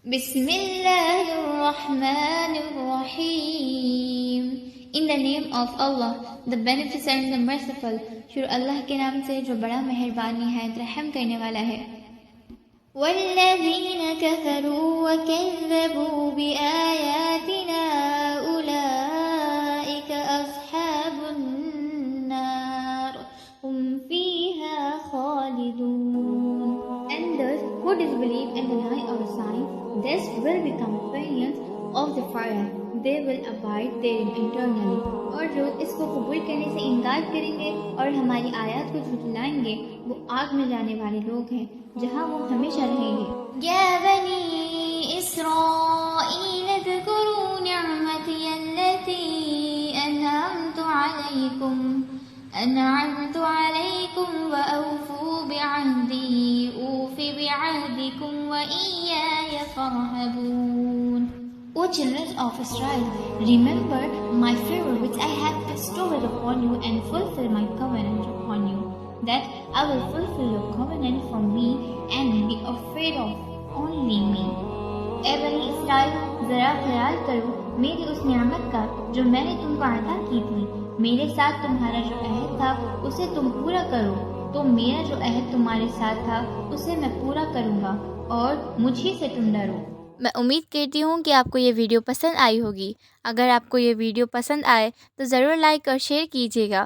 بسم اللہ الرحمن الرحیم. In the name of Allah, the beneficent, the merciful. شروع اللہ کے نام سے جو بڑا مہربان نہایت رحم کرنے والا ہے. والذین کفروا وکذبوا بآیاتنا اولئک اصحاب النار هم فیہا خالدون. And those who disbelieve and deny our signs, these will become companions of the fire. They will abide therein eternally. اور جو اس کو قبول کرنے سے انکار کریں گے اور ہماری آیات کو جھٹلائیں گے وہ آگ میں جانے والے لوگ ہیں جہاں وہ ہمیشہ رہیں گے. یا بنی اسرائیل اذکروا نعمتی التي أنعمت عليكم وأوفوا بعهدي أوف بعهدكم وإياي فارهبون. O children of Israel, remember my favor which I have bestowed upon you and fulfill my covenant upon you, that I will fulfill your covenant for me and be afraid of only me. اے بنی اسرائیل، ذرا خیال کرو میری اس نعمت کا جو میں نے تم کو عطا کی تھی. میرے ساتھ تمہارا جو عہد تھا اسے تم پورا کرو تو میرا جو عہد تمہارے ساتھ تھا اسے میں پورا کروں گا اور مجھ ہی سے تم ڈرو. میں امید کرتی ہوں کہ آپ کو یہ ویڈیو پسند آئی ہوگی. اگر آپ کو یہ ویڈیو پسند آئے تو ضرور لائک اور شیئر کیجیے گا